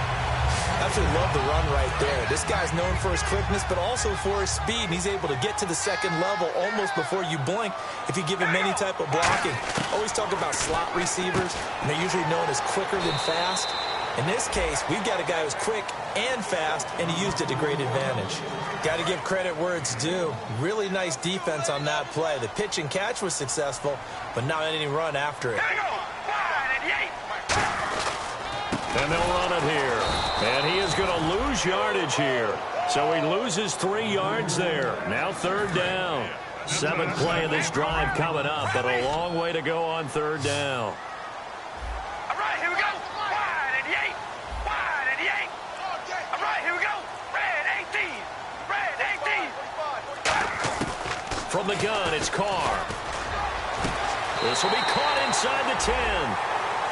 I absolutely love the run right there. This guy's known for his quickness, but also for his speed, and he's able to get to the second level almost before you blink if you give him any type of blocking. Always talk about slot receivers, and they're usually known as quicker than fast. In this case, we've got a guy who's quick and fast, and he used it to great advantage. Got to give credit where it's due. Really nice defense on that play. The pitch and catch was successful, but not any run after it. And they'll run it here. And he is going to lose yardage here. So he loses 3 yards there. Now third down. 7th play of this drive coming up, but a long way to go on third down. All right, here we go. Wide 88. Wide 88. All right, here we go. Red 18. Red 18. From the gun, it's Carr. This will be caught inside the 10.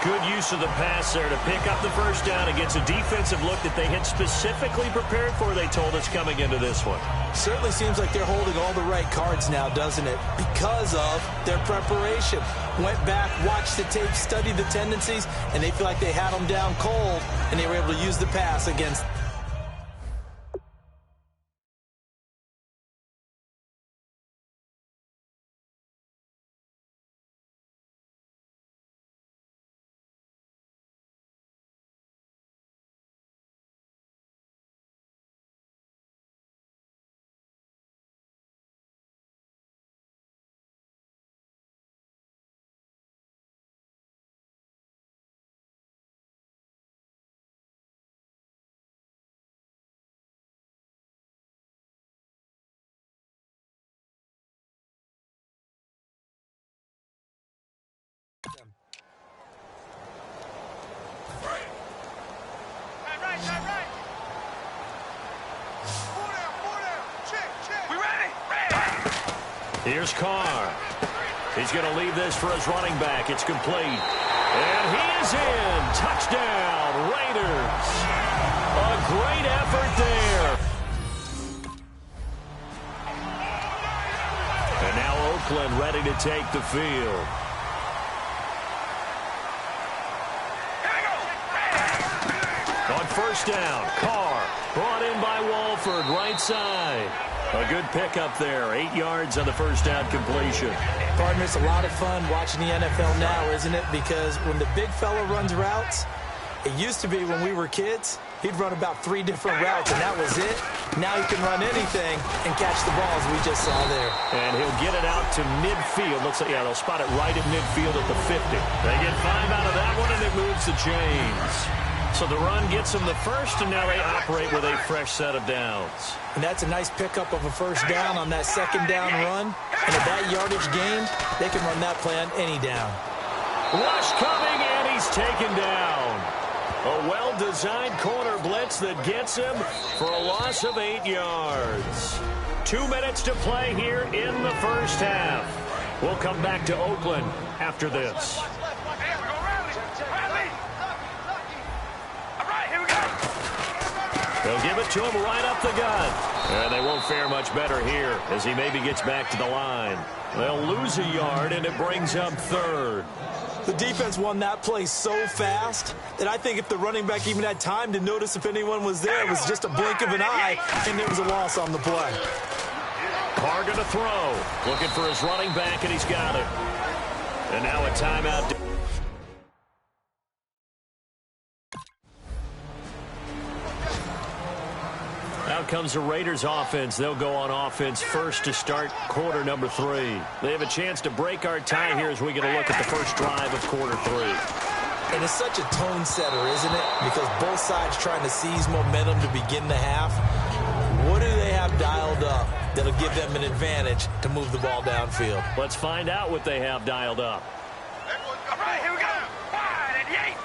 Good use of the pass there to pick up the first down against a defensive look that they had specifically prepared for, they told us, coming into this one. Certainly seems like they're holding all the right cards now, doesn't it? Because of their preparation. Went back, watched the tape, studied the tendencies, and they feel like they had them down cold, and they were able to use the pass against Here's Carr. He's going to leave this for his running back. It's complete. And he is in. Touchdown, Raiders. A great effort there. And now Oakland ready to take the field. On first down, Carr brought in by Walford, right side. A good pickup there, 8 yards on the first down completion. Partner, it's a lot of fun watching the NFL now, isn't it? Because when the big fella runs routes, it used to be when we were kids, he'd run about 3 different routes, and that was it. Now he can run anything and catch the ball, as we just saw there. And he'll get it out to midfield. Looks like, yeah, they'll spot it right at midfield at the 50. They get 5 out of that one, and it moves the chains. So the run gets them the first, and now they operate with a fresh set of downs. And that's a nice pickup of a first down on that second down run. And at that yardage gain, they can run that play on any down. Rush coming, and he's taken down. A well-designed corner blitz that gets him for a loss of 8 yards. 2 minutes to play here in the first half. We'll come back to Oakland after this. They'll give it to him right up the gut. And they won't fare much better here as he maybe gets back to the line. They'll lose a yard, and it brings up third. The defense won that play so fast that I think if the running back even had time to notice if anyone was there, it was just a blink of an eye, and there was a loss on the play. Carr going to throw. Looking for his running back, and he's got it. And now a timeout. Out comes the Raiders offense. They'll go on offense first to start quarter number 3. They have a chance to break our tie here as we get a look at the first drive of quarter 3. And it's such a tone setter, isn't it? Because both sides trying to seize momentum to begin the half. What do they have dialed up that'll give them an advantage to move the ball downfield? Let's find out what they have dialed up. All right, here we go. 5 and 8.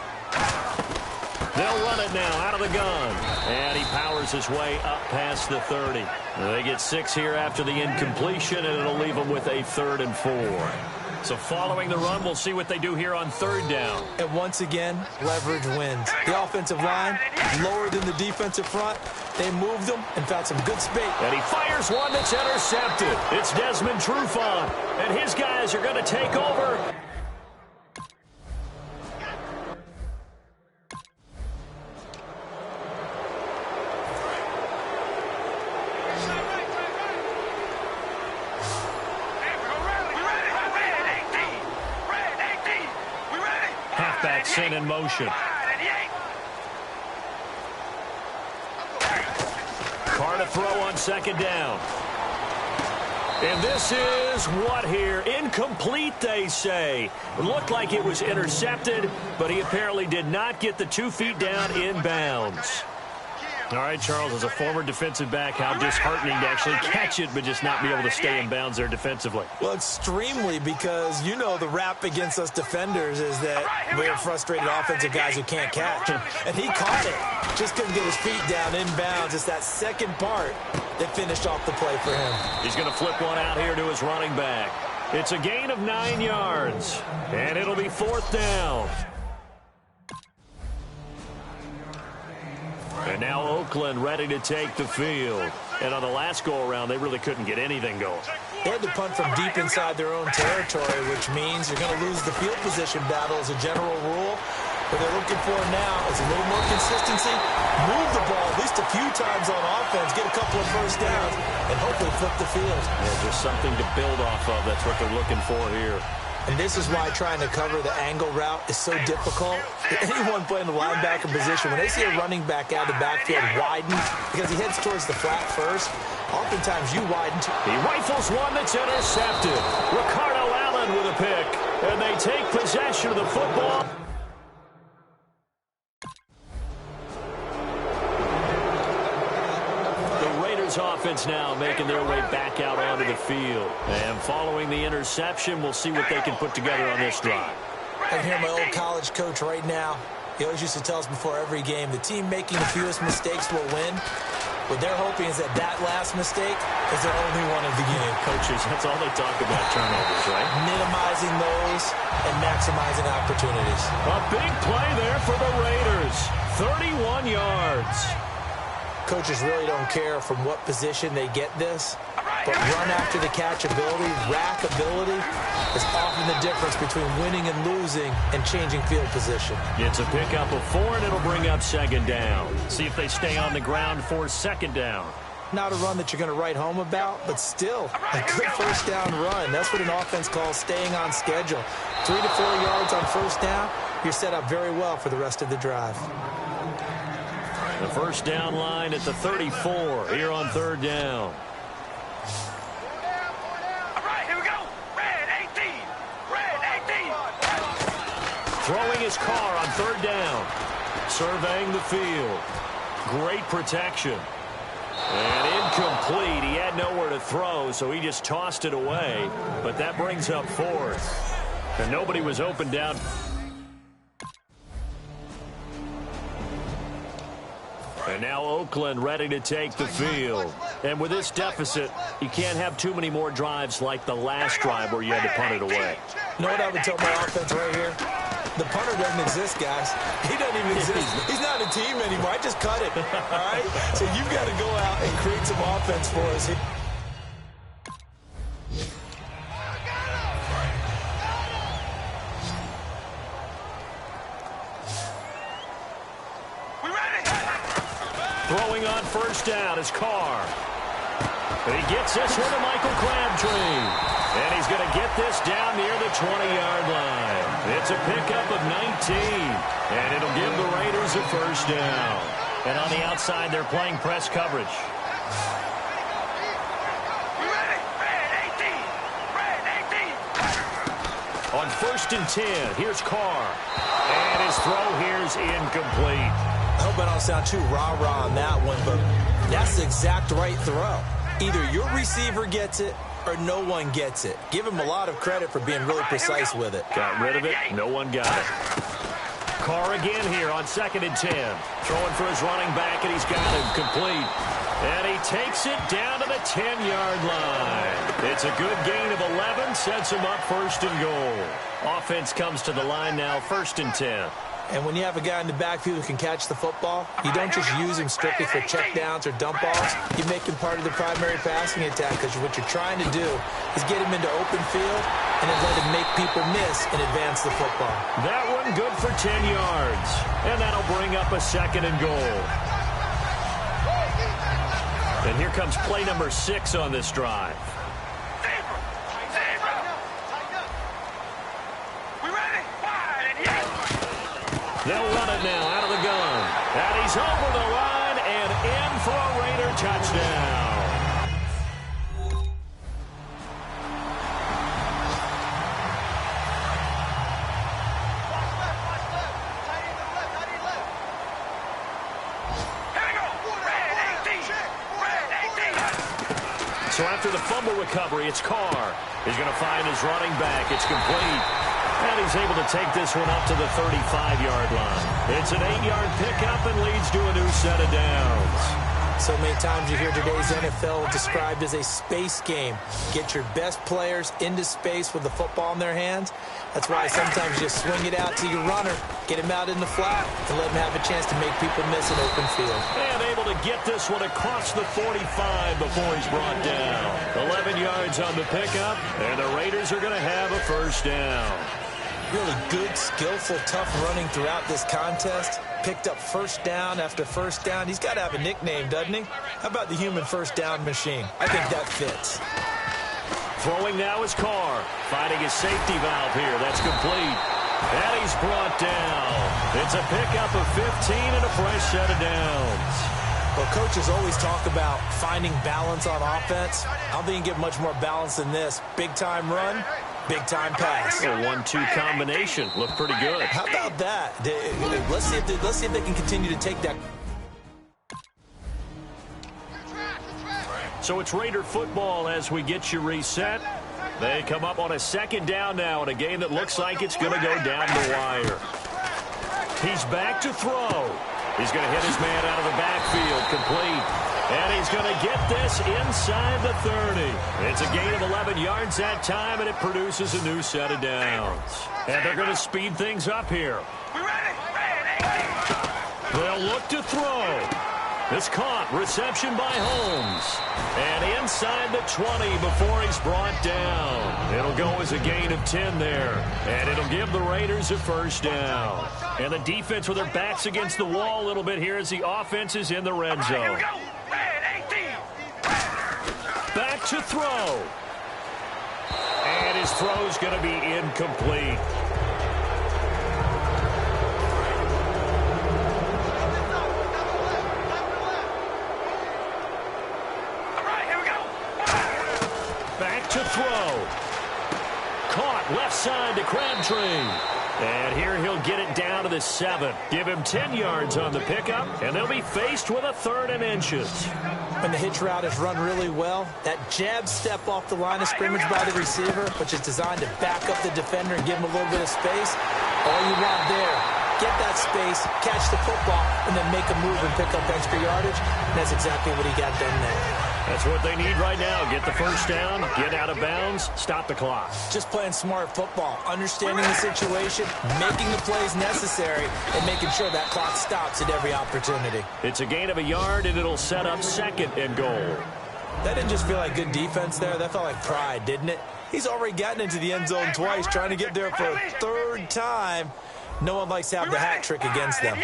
They'll run it now out of the gun. And he powers his way up past the 30. They get 6 here after the incompletion, and it'll leave them with a 3rd and 4. So following the run, we'll see what they do here on 3rd down. And once again, leverage wins. The offensive line, lower than the defensive front. They moved them and found some good space. And he fires one that's intercepted. It's Desmond Trufant. And his guys are going to take over. Halfback sent in motion. Carr to throw on 2nd down. And this is what here? Incomplete, they say. It looked like it was intercepted, but he apparently did not get the 2 feet down in bounds. All right, Charles, as a former defensive back, how disheartening to actually catch it, but just not be able to stay in bounds there defensively. Well, extremely, because you know the rap against us defenders is that we're frustrated offensive guys who can't catch. And he caught it. Just couldn't get his feet down in bounds. It's that second part that finished off the play for him. He's going to flip one out here to his running back. It's a gain of 9 yards, and it'll be 4th down. And now Oakland ready to take the field. And on the last go-around, they really couldn't get anything going. They had to punt from deep inside their own territory, which means you're going to lose the field position battle as a general rule. What they're looking for now is a little more consistency, move the ball at least a few times on offense, get a couple of first downs, and hopefully flip the field. Yeah, just something to build off of. That's what they're looking for here. And this is why trying to cover the angle route is so difficult. Anyone playing the linebacker position, when they see a running back out of the backfield widen, because he heads towards the flat first, oftentimes you widen too. He rifles one that's intercepted. Ricardo Allen with a pick. And they take possession of the football. Offense now making their way back out onto the field. And following the interception, we'll see what they can put together on this drive. I can hear my old college coach right now. He always used to tell us before every game, the team making the fewest mistakes will win. What they're hoping is that last mistake is their only one of the game. Coaches, that's all they talk about, turnovers, right? Minimizing those and maximizing opportunities. A big play there for the Raiders. 31 yards. Coaches really don't care from what position they get this, but run after the catch ability, rack ability is often the difference between winning and losing and changing field position. It's a pickup of 4, and it'll bring up second down. See if they stay on the ground for second down. Not a run that you're going to write home about, but still a good first down run. That's what an offense calls staying on schedule. 3 to 4 yards on first down, you're set up very well for the rest of the drive. The first down line at the 34 here on third down. Throwing his car on third down. Surveying the field. Great protection. And incomplete. He had nowhere to throw, so he just tossed it away. But that brings up fourth. And nobody was open down. And now Oakland ready to take the field. And with this deficit, you can't have too many more drives like the last drive where you had to punt it away. You know what I would tell my offense right here? The punter doesn't exist, guys. He doesn't even exist. He's not a team anymore. I just cut it, all right? So you've got to go out and create some offense for us here. Throwing on first down is Carr. He gets this one to Michael Crabtree. And he's going to get this down near the 20-yard line. It's a pickup of 19. And it'll give the Raiders a first down. And on the outside, they're playing press coverage. On first and 10, here's Carr. And his throw here's incomplete. I hope I don't sound too rah-rah on that one, but that's the exact right throw. Either your receiver gets it or no one gets it. Give him a lot of credit for being really precise with it. Got rid of it. No one got it. Carr again here on second and 10. Throwing for his running back, and he's got him complete. And he takes it down to the 10-yard line. It's a good gain of 11, sets him up first and goal. Offense comes to the line now, first and 10. And when you have a guy in the backfield who can catch the football, you don't just use him strictly for checkdowns or dump offs. You make him part of the primary passing attack, because what you're trying to do is get him into open field and then let him make people miss and advance the football. That one good for 10 yards. And that'll bring up a second and goal. And here comes play number 6 on this drive. They'll run it now out of the gun. And he's over the line and in for a Raider touchdown. So after the fumble recovery, it's Carr. He's going to find his running back. It's complete. And he's able to take this one up to the 35-yard line. It's an 8-yard pickup and leads to a new set of downs. So many times you hear today's NFL described as a space game. Get your best players into space with the football in their hands. That's why sometimes you just swing it out to your runner, get him out in the flat, and let him have a chance to make people miss an open field. And able to get this one across the 45 before he's brought down. 11 yards on the pickup, and the Raiders are going to have a first down. Really good, skillful, tough running throughout this contest. Picked up first down after first down. He's got to have a nickname, doesn't he? How about the human first down machine? I think that fits. Throwing now is Carr. Finding his safety valve here. That's complete. And he's brought down. It's a pickup of 15 and a fresh set of downs. Well, coaches always talk about finding balance on offense. I don't think you can get much more balance than this. Big-time run, big-time pass. A 1-2 combination. Looked pretty good. How about that? Let's see if they can continue to take that. So it's Raider football as we get you reset. They come up on a second down now in a game that looks like it's going to go down the wire. He's back to throw. He's going to hit his man out of the backfield, complete. And he's going to get this inside the 30. It's a gain of 11 yards that time, and it produces a new set of downs. And they're going to speed things up here. They'll look to throw. It's caught. Reception by Holmes. And inside the 20 before he's brought down. It'll go as a gain of 10 there. And it'll give the Raiders a first down. And the defense with their backs against the wall a little bit here as the offense is in the red zone. Back to throw. And his throw's going to be incomplete. Back to throw. Caught left side to Crabtree. And here he'll get it down to the 7. Give him 10 yards on the pickup, and they'll be faced with a 3rd and inches. When the hitch route is run really well, that jab step off the line of scrimmage by the receiver, which is designed to back up the defender and give him a little bit of space, all you want there, get that space, catch the football, and then make a move and pick up extra yardage. And that's exactly what he got done there. That's what they need right now. Get the first down, get out of bounds, stop the clock. Just playing smart football, understanding the situation, making the plays necessary, and making sure that clock stops at every opportunity. It's a gain of a yard, and it'll set up 2nd and goal. That didn't just feel like good defense there. That felt like pride, didn't it? He's already gotten into the end zone twice, trying to get there for a 3rd time. No one likes to have the hat trick against them.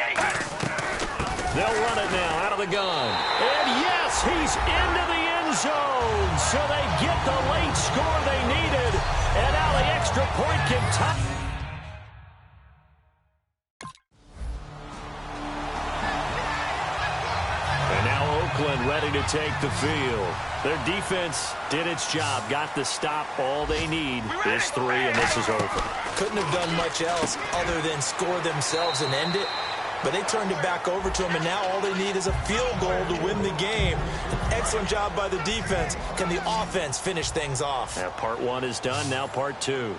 They'll run it now out of the gun. And yes, he's into the end zone. So they get the late score they needed. And now the extra point can top. And now Oakland ready to take the field. Their defense did its job, got the stop. All they need is 3, and this is over. Couldn't have done much else other than score themselves and end it. But they turned it back over to him, and now all they need is a field goal to win the game. Excellent job by the defense. Can the offense finish things off? Now part 1 is done, now part 2.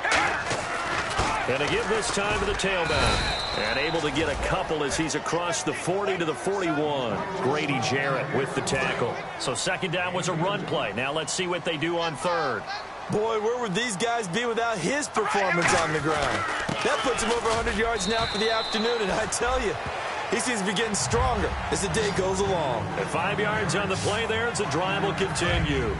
And to give this time to the tailback. And able to get a couple as he's across the 40 to the 41. Grady Jarrett with the tackle. So 2nd down was a run play. Now let's see what they do on 3rd. Boy, where would these guys be without his performance on the ground? That puts him over 100 yards now for the afternoon, and I tell you, he seems to be getting stronger as the day goes along. At 5 yards on the play there, as the drive will continue.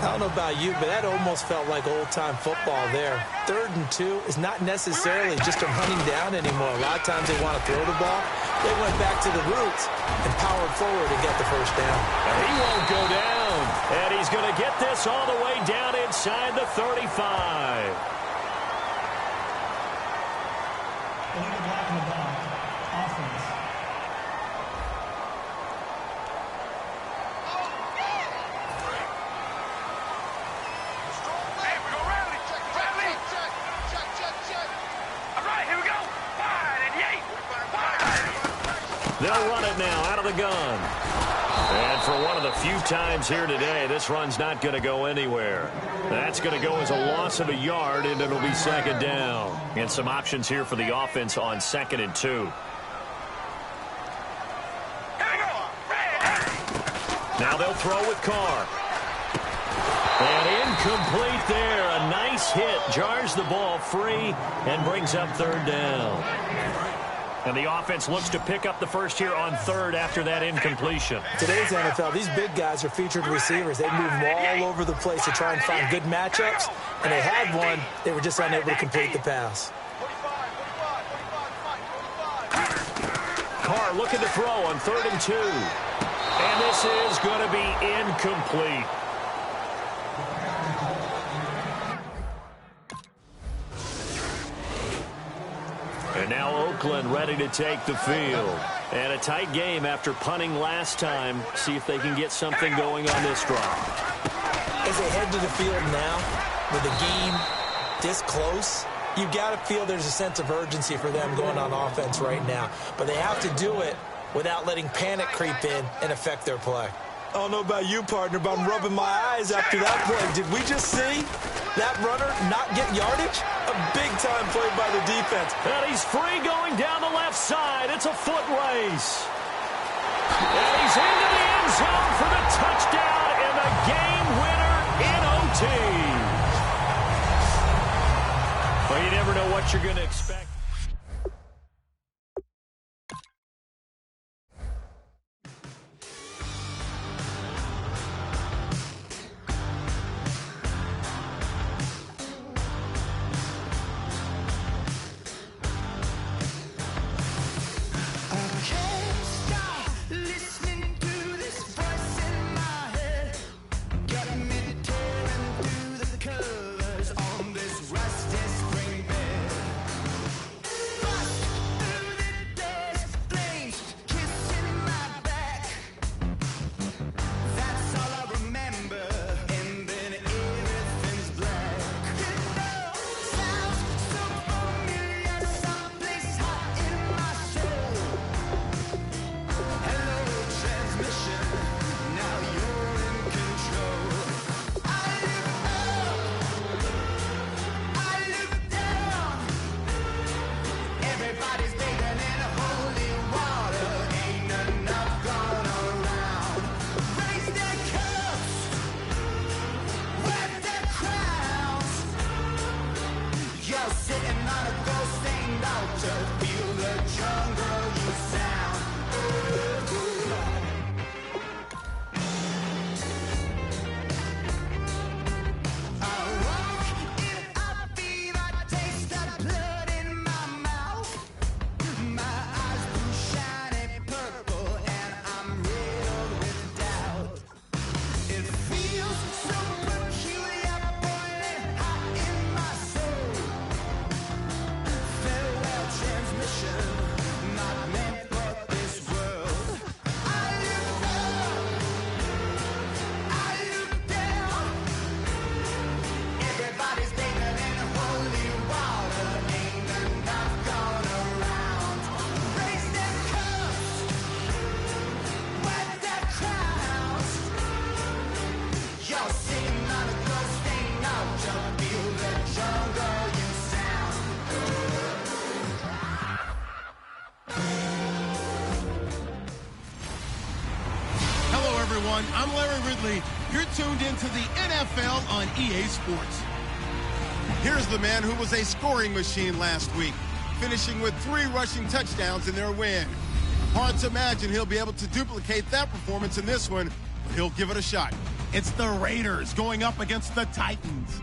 I don't know about you, but that almost felt like old-time football there. 3rd and 2 is not necessarily just a running down anymore. A lot of times they want to throw the ball. They went back to the roots and powered forward to get the first down. And he won't go down. And he's going to get this all the way down inside the 35. Illegal block in the back. Offense. They'll run it now out of the gun. And for one of the few times here today, this run's not going to go anywhere. That's going to go as a loss of a yard, and it'll be 2nd down. And some options here for the offense on 2nd and 2. Now they'll throw with Carr. And incomplete there. A nice hit. Jars the ball free and brings up 3rd down. And the offense looks to pick up the first here on 3rd after that incompletion. Today's NFL, these big guys are featured receivers. They move all over the place to try and find good matchups. And they had one. They were just unable to complete the pass. Carr looking to throw on 3rd and 2. And this is going to be incomplete. And now Oakland ready to take the field. And a tight game after punting last time. See if they can get something going on this drive. As they head to the field now, with the game this close, you got to feel there's a sense of urgency for them going on offense right now. But they have to do it without letting panic creep in and affect their play. I don't know about you, partner, but I'm rubbing my eyes after that play. Did we just see that runner not get yardage? A big-time played by the defense. And he's free going down the left side. It's a foot race. And he's into the end zone for the touchdown and the game winner in OT. Well, you never know what you're going to expect. I'm Larry Ridley. You're tuned into the NFL on EA Sports. Here's the man who was a scoring machine last week, finishing with 3 rushing touchdowns in their win. Hard to imagine he'll be able to duplicate that performance in this one, but he'll give it a shot. It's the Raiders going up against the Titans.